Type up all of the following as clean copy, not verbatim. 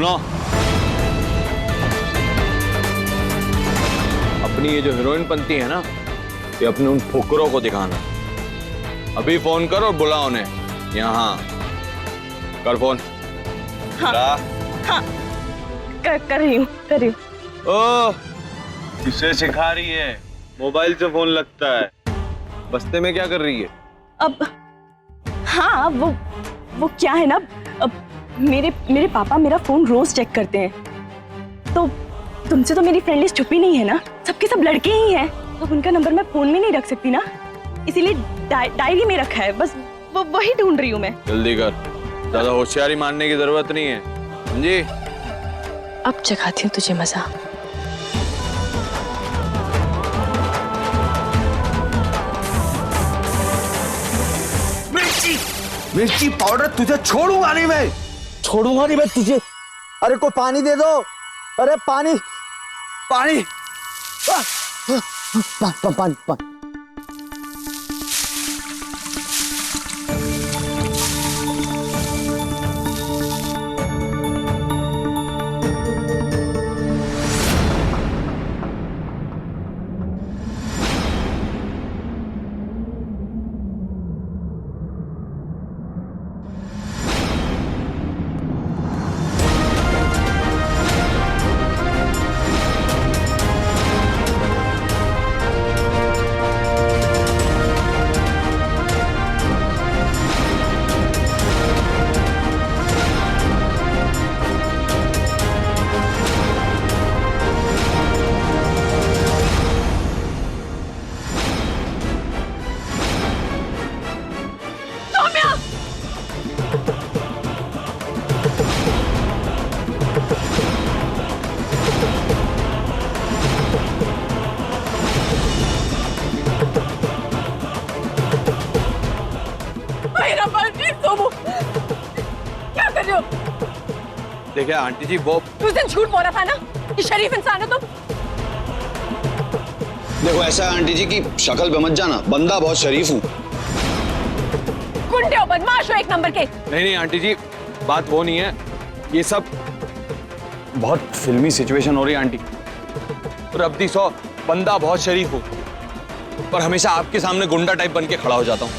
सुनो, अपनी ये जो हीरोइन बनती है ना, ये अपने उन फुकरों को दिखाना। अभी फोन कर और बुला उन्हें यहाँ। कर फोन। हाँ, हाँ, कर रही हूँ। ओह, किसे सिखा रही है? मोबाइल से फोन लगता है। बस्ते में क्या कर रही है? अब हाँ, वो क्या है ना, अब मेरे पापा मेरा फोन रोज चेक करते हैं, तो तुमसे तो मेरी फ्रेंड लिस्ट छुपी नहीं है ना, सबके सब लड़के ही हैं, तो उनका नंबर मैं फोन में नहीं रख सकती ना, इसीलिए डायरी में रखा है, बस वही ढूंढ रही हूँ मैं। जल्दी कर, ज्यादा होशियारी मानने की जरूरत नहीं है, समझी? अब चखाती हूँ तुझे मजा। मिर्ची पाउडर तुझे छोड़ूंगा नहीं मैं। छोड़ूंगा नहीं मैं तुझे। अरे कोई पानी दे दो। अरे पानी पानी पानी पानी। क्या कर रहे हो? देखिए आंटी जी, वो उस दिन झूठ बोला था ना कि शरीफ इंसान हो तुम। देखो ऐसा है आंटी जी की शक्ल पे मत जाना, बंदा बहुत शरीफ हूँ। गुंडे हो, बदमाश हो एक नंबर के। नहीं आंटी जी, बात वो नहीं है, ये सब बहुत फिल्मी सिचुएशन हो रही है आंटी। और अब दी 100 बंदा बहुत शरीफ हूँ, पर हमेशा आपके सामने गुंडा टाइप बन के खड़ा हो जाता हूँ।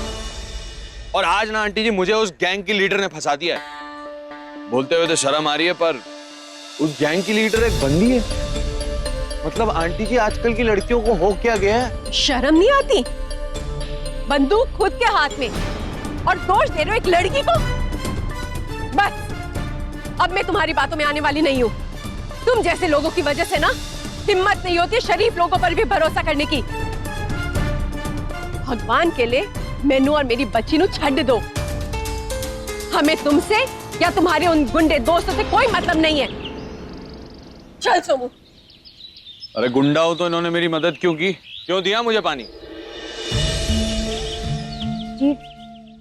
और आज ना आंटी जी, मुझे उस गैंग की लीडर ने फंसा दिया है। बोलते हुए तो शर्म आ रही है, पर उस गैंग की लीडर एक बंदी है। मतलब आंटी जी, आजकल की लड़कियों को हो क्या गया है? शर्म नहीं आती? बंदूक खुद के हाथ में और दोष दे रहे हो एक लड़की को। बस अब मैं तुम्हारी बातों में आने वाली नहीं हूँ। तुम जैसे लोगों की वजह से ना हिम्मत नहीं होती शरीफ लोगों पर भी भरोसा करने की। भगवान के लिए मैनू और मेरी बच्ची नू छड़ दो। हमें तुमसे या तुम्हारे उन गुंडे दोस्तों से कोई मतलब नहीं है। चल सोमू। अरे गुंडा हो तो इन्होंने मेरी मदद क्यों की? क्यों दिया मुझे पानी? जी,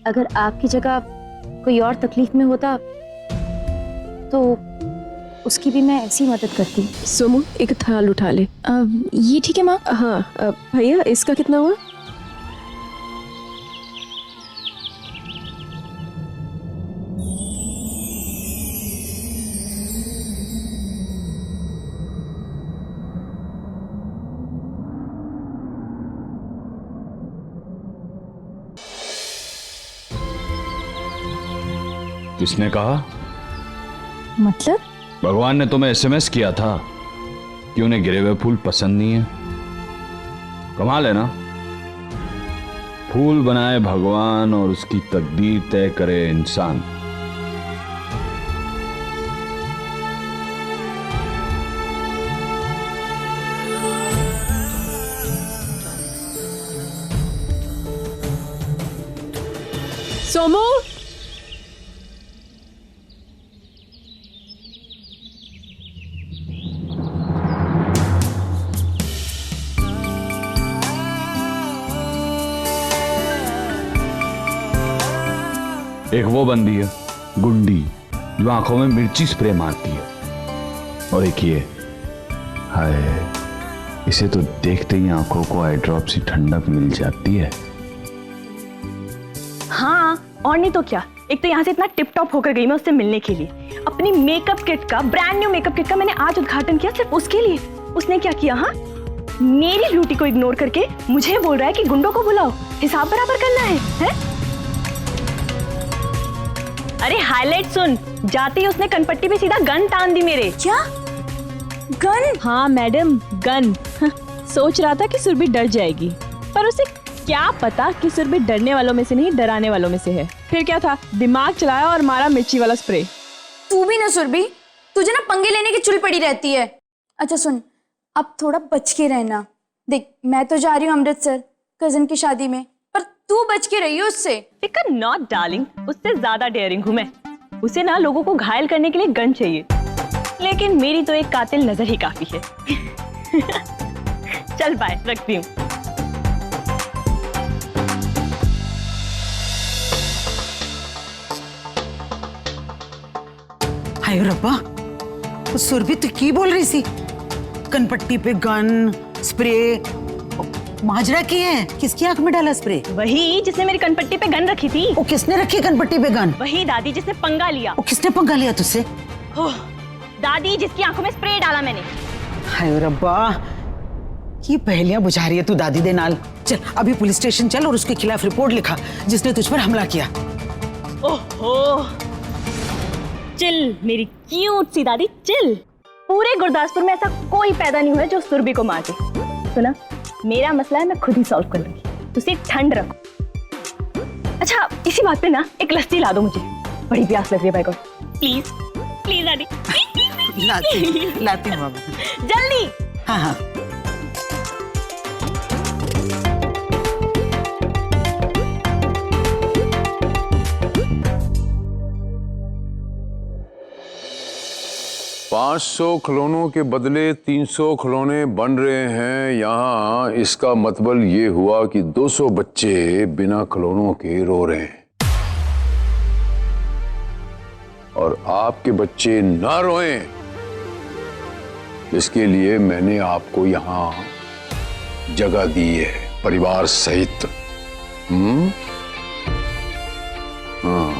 अगर आपकी जगह कोई और तकलीफ में होता तो उसकी भी मैं ऐसी मदद करती। सोमू, एक थाल उठा ले। ये ठीक है माँ? हाँ भैया, इसका कितना हुआ? किसने कहा? मतलब? भगवान ने तुम्हें एसएमएस किया था कि उन्हें गिरे हुए फूल पसंद नहीं है। कमाल है ना, फूल बनाए भगवान और उसकी तकदीर तय करे इंसान। सोमू, एक वो बंदी है गुंडी जो आंखों में मिर्ची स्प्रे मारती है, और एक ये, हाय, इसे तो देखते ही आंखों को आई ड्रॉप सी ठंडक मिल जाती है। हाँ और नहीं तो क्या। एक तो यहाँ से इतना टिप टॉप होकर गई मैं उससे मिलने के लिए, अपनी मेकअप किट का, ब्रांड न्यू मेकअप किट का मैंने आज उद्घाटन किया सिर्फ उसके लिए। उसने क्या किया? हाँ, मेरी ब्यूटी को इग्नोर करके मुझे बोल रहा है कि गुंडों को बुलाओ, हिसाब बराबर करना है? अरे हाईलाइट सुन, जाते ही उसने कनपट्टी पे सीधा गन तान दी मेरे। क्या? गन? हाँ मैडम, गन। सोच रहा था कि सुरभि डर जाएगी, पर उसे क्या पता कि सुरभि डरने वालों में से नहीं, डराने वालों में से है। फिर क्या था, दिमाग चलाया और मारा मिर्ची वाला स्प्रे। तू भी ना सुरभि, तुझे ना पंगे लेने की चुल पड़ी रहती है। अच्छा सुन, अब थोड़ा बच के रहना। देख, मैं तो जा रही हूँ अमृतसर कजन की शादी में, पर तू बच के रही हो उससे। फिकर नॉट डार्लिंग, उससे ज्यादा डेयरिंग हूँ मैं। उसे ना लोगों को घायल करने के लिए गन चाहिए, लेकिन मेरी तो एक कातिल नजर ही काफी है। चल बाय, रखती हूँ। हाय रब्बा, सुरभि तू की बोल रही सी? कनपट्टी पे गन स्प्रे माजरा की है? किसकी आंख में डाला स्प्रे? वही जिसने मेरी कनपट्टी पे गन रखी थी। वो किसने रखी कनपट्टी पे गन? वही दादी जिसने पंगा लिया। वो किसने पंगा लिया तुझसे? ओह, दादी जिसकी आंखों में स्प्रे डाला मैंने। हाय रब्बा, ये पहेलियां बुझा रही है तू दादी दे नाल। चल अभी पुलिस स्टेशन चल और उसके खिलाफ रिपोर्ट लिखा जिसने तुझ पर हमला किया। ओहो, चिल मेरी क्यूट सी दादी, चिल। पूरे गुरदासपुर में ऐसा कोई पैदा नहीं हुआ जो सुरभि को मार दे। सुना, मेरा मसला है, मैं खुद ही सॉल्व कर लूंगी। तुझे ठंड रखो। अच्छा, इसी बात पे ना एक लस्सी ला दो मुझे, बड़ी प्यास लग रही है भाई को। प्लीज प्लीज दादी। लाती हूँ बाबा। जल्दी। हाँ हाँ। पाँच 500 खिलौनों के बदले 300 खिलौने बन रहे हैं यहाँ। इसका मतलब ये हुआ कि 200 बच्चे बिना खिलौनों के रो रहे हैं, और आपके बच्चे ना रोएं इसके लिए मैंने आपको यहाँ जगह दी है, परिवार सहित। हाँ।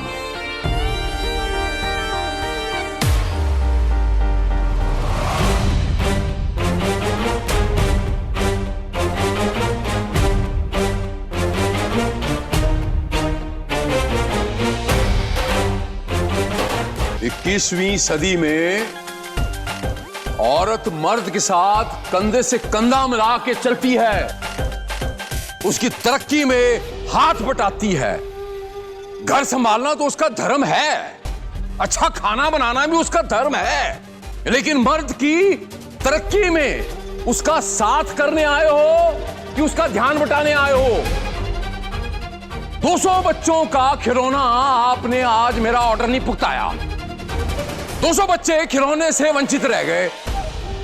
21वीं सदी में औरत मर्द के साथ कंधे से कंधा मिला के चलती है, उसकी तरक्की में हाथ बटाती है। घर संभालना तो उसका धर्म है, अच्छा खाना बनाना भी उसका धर्म है, लेकिन मर्द की तरक्की में उसका साथ करने आए हो कि उसका ध्यान बटाने आए हो? 200 बच्चों का खिलौना आपने आज मेरा ऑर्डर नहीं पुगताया। 200 बच्चे खिलौने से वंचित रह गए,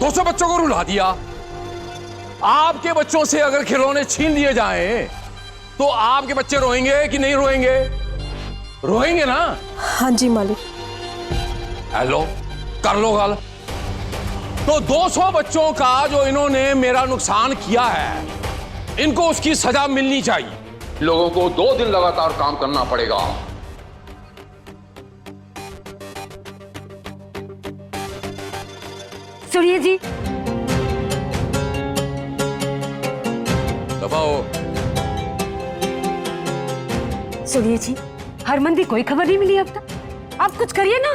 200 बच्चों को रुला दिया। आपके बच्चों से अगर खिलौने छीन लिए जाएं, तो आपके बच्चे रोएंगे कि नहीं रोएंगे? रोएंगे ना? हाँ जी मालिक। हेलो, कर लो गल। तो 200 बच्चों का जो इन्होंने मेरा नुकसान किया है, इनको उसकी सजा मिलनी चाहिए। लोगों को 2 दिन लगातार काम करना पड़ेगा। सुनिए जी, दफा हो। सुनिए जी, हरमन की कोई खबर नहीं मिली अब तक। आप कुछ करिए ना।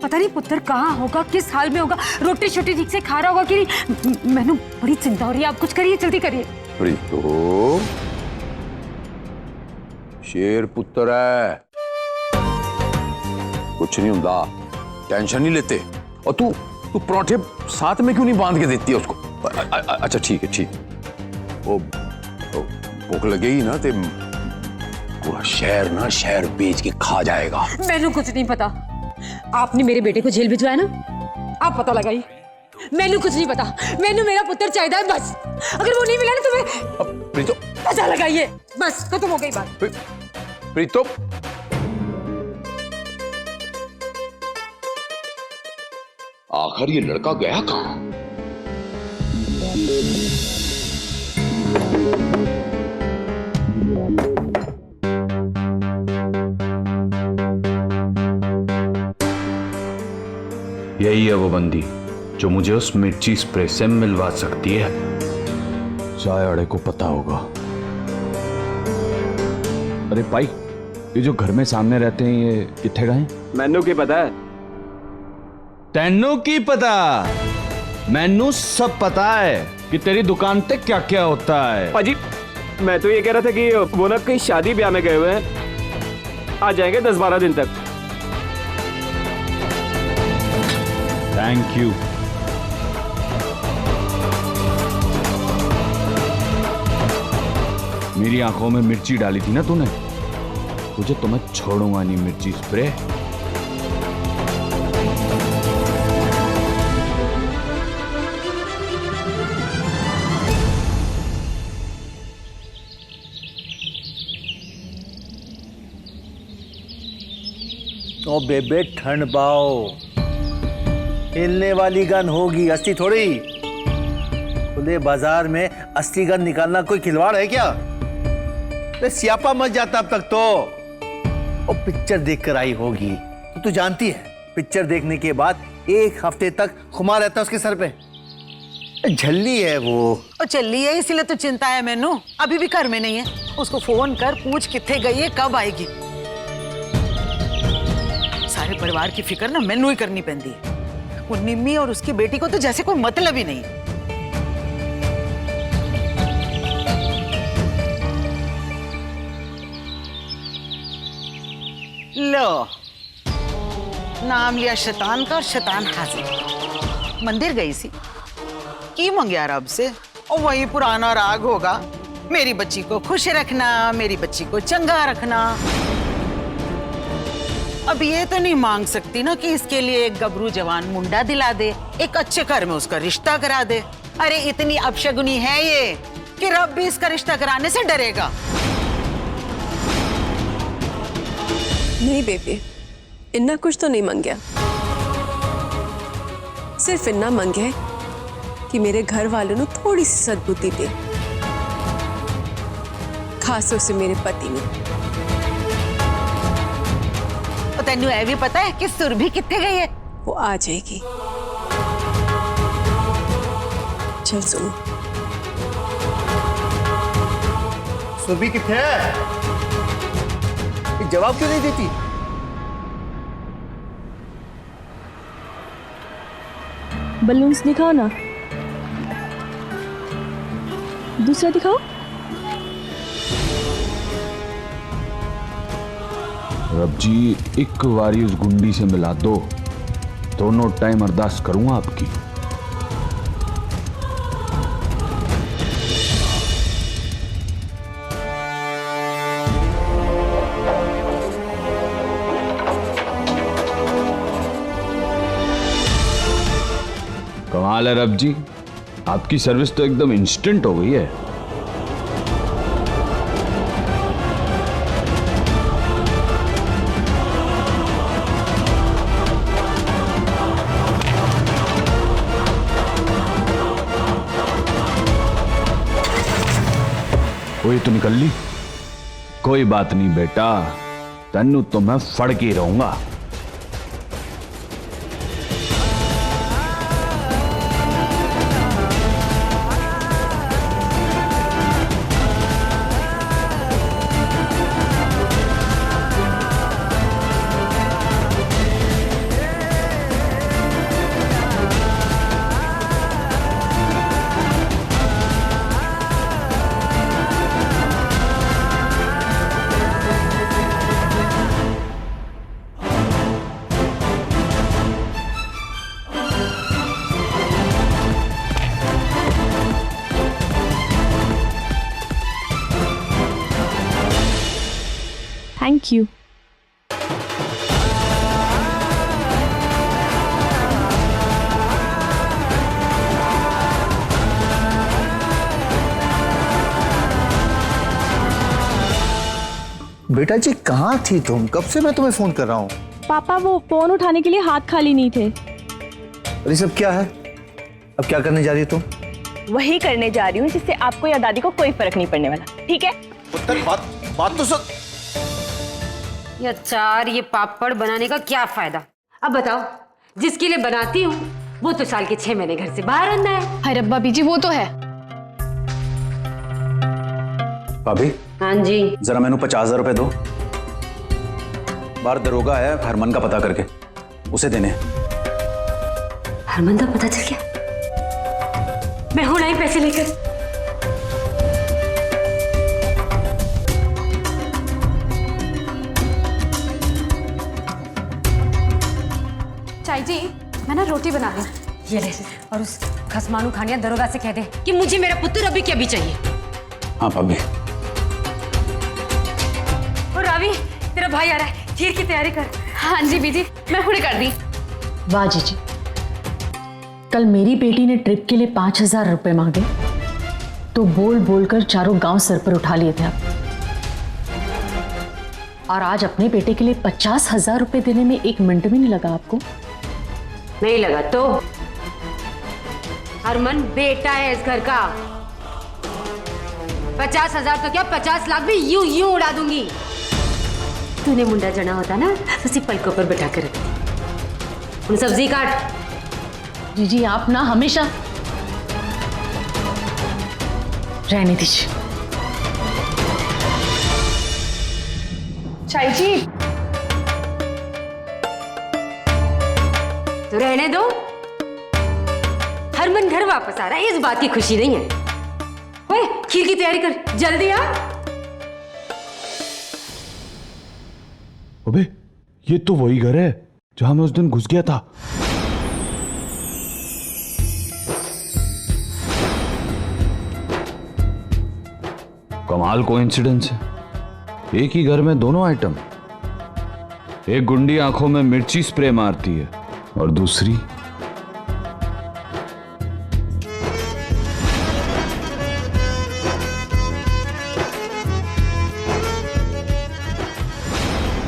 पता नहीं पुत्र कहाँ होगा, किस हाल में होगा, रोटी छोटी ठीक से खा रहा होगा कि नहीं। मैंने बड़ी चिंता हो रही है। आप कुछ करिए, जल्दी करिए। प्रीतो, शेर पुत्र है, कुछ नहीं होता, टेंशन नहीं लेते। और तू पराठे साथ में क्यों नहीं बांध के देती है उसको? अच्छा ठीक है, ठीक। वो भूख लगेगी ना तो पूरा शहर बेच के खा जाएगा। मैंने कुछ नहीं पता। आपने मेरे बेटे को जेल भिजवाया ना, आप पता लगाइए। मैंने कुछ नहीं पता। मैंने मेरा पुत्र चाहिए बस। अगर वो नहीं मिला ना तो मैं प्रीतो, पता लगाइए, बस खत्म हो गई बात। प्रीतो, आखिर ये लड़का गया कहां? यही है वो बंदी जो मुझे उस मिर्ची स्प्रे से मिलवा सकती है। चाय अड़े को पता होगा। अरे भाई, ये जो घर में सामने रहते हैं ये कितने गए? मैनू की पता है? तेनू की पता? मैनू सब पता है कि तेरी दुकान पे क्या क्या होता है। पाजी, मैं तो ये कह रहा था कि वो ना कहीं शादी ब्याह में गए हुए हैं, आ जाएंगे 10-12 दिन तक। Thank you. मेरी आंखों में मिर्ची डाली थी ना तूने, तुझे तो मैं छोड़ूंगा नहीं मिर्ची स्प्रे। ओ बेबे ठंड पाओ, हिलने वाली गन होगी, असली थोड़ी। खुले बाजार में असली गन निकालना कोई खिलवाड़ है क्या? सियापा मच जाता अब तक तो। और पिक्चर देखकर आई होगी तो तू जानती है, पिक्चर देखने के बाद 1 हफ्ते तक खुमार रहता है उसके सर पे। झल्ली है वो। और चली है इसलिए तो चिंता है मैनू। अभी भी घर में नहीं है, उसको फोन कर पूछ किथे गई है, कब आएगी। सारे परिवार की फिक्र ना मैनू ही करनी पैंदी है। वो निम्मी और उसकी बेटी को तो जैसे कोई मतलब ही नहीं। लो, नाम लिया शैतान का और शैतान हाजिर। मंदिर गई सी, की मंगया रब से, और वही पुराना राग होगा, मेरी बच्ची को खुश रखना, मेरी बच्ची को चंगा रखना। अब ये तो नहीं मांग सकती ना कि इसके लिए एक गबरू जवान मुंडा दिला दे, एक अच्छे घर में उसका रिश्ता करा दे। अरे इतनी अपशगुनी है ये कि रब भी इसका रिश्ता कराने से डरेगा। नहीं बेबी, इन्ना कुछ तो नहीं मांगया। सिर्फ इन्ना मांगे कि मेरे घर वालों ने थोड़ी सी सद्बुद्धि दे, खासतौर से मेरे पति ने। तेनू ये भी पता है कि सुरभि कितने गई है? वो आ जाएगी। चल सुनो। सुरभि किथे है? जवाब क्यों नहीं देती? बलून्स दिखाओ ना, दूसरा दिखाओ। रब जी, एक बारी उस गुंडी से मिला दो, दोनों टाइम अरदास करूंगा आपकी। कमाल है रब जी, आपकी सर्विस तो एकदम इंस्टेंट हो गई है। कोई तो निकल ली। कोई बात नहीं बेटा, तन्नू तो मैं फड़ के रहूंगा। Thank you. बेटा जी कहाँ थी तुम? कब से मैं तुम्हें फोन कर रहा हूँ। पापा वो फोन उठाने के लिए हाथ खाली नहीं थे। अरे सब क्या है? अब क्या करने जा रही हो तुम? वही करने जा रही हूँ जिससे आपको या दादी को कोई फर्क नहीं पड़ने वाला, ठीक है? पुत्र बात तो सुन। ये अचार, ये पापड़ बनाने का क्या फायदा? अब बताओ, जिसके लिए बनाती हूँ वो तो साल के 6 महीने घर से बाहर रहना है। हाय रब्बा बीजी, वो तो है। भाभी हाँ जी। जरा मैंने 50,000 रुपए दो। बाहर दरोगा है हरमन का पता करके, उसे देने। हरमन का पता चल गया? मैं हूं नहीं पैसे लेकर। चाय जी, मैं ना रोटी बना रही हूँ। ये ले, और उस खसमानू खानिया दरोगा से कह दे कि मुझे मेरा पुत्र अभी के अभी चाहिए। हाँ भाभी। और रावी, तेरा भाई आ रहा है, खीर की तैयारी कर। हाँ जी बीजी, मैं पूरी कर दी। वाह जीजी, कल मेरी बेटी ने ट्रिप के लिए 5,000 रुपए मांगे तो बोल बोलकर चारों गांव सर पर उठा लिए थे आप। और आज अपने बेटे के लिए 50,000 रुपए देने में 1 मिनट भी नहीं लगा आपको? नहीं लगा तो? हरमन बेटा है इस घर का। 50,000 तो क्या 50 लाख भी यूं उड़ा दूंगी। तूने मुंडा जना होता ना तो उसी पलकों पर बैठा कर रखती। उन सब्जी काट। जीजी आप ना हमेशा रहने दीजिए। चाय जी, तो रहने दो। हरमन घर वापस आ रहा है, इस बात की खुशी नहीं है। ओए, खीर की तैयारी कर, जल्दी आ। अबे ये तो वही घर है जहां मैं उस दिन घुस गया था। कमाल कोइंसिडेंस है, एक ही घर में दोनों आइटम। एक गुंडी आंखों में मिर्ची स्प्रे मारती है और दूसरी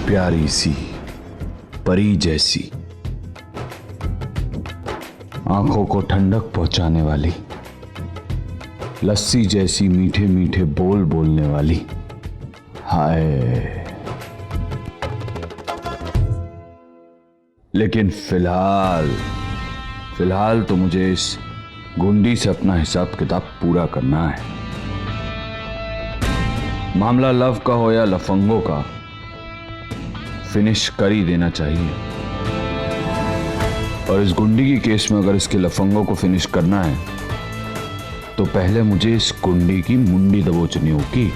प्यारी सी परी जैसी, आंखों को ठंडक पहुंचाने वाली, लस्सी जैसी मीठे मीठे बोल बोलने वाली। हाय, लेकिन फिलहाल तो मुझे इस गुंडी से अपना हिसाब किताब पूरा करना है। मामला लव का हो या लफंगों का, फिनिश कर ही देना चाहिए। और इस गुंडी की केस में अगर इसके लफंगों को फिनिश करना है तो पहले मुझे इस गुंडी की मुंडी दबोचनी होगी।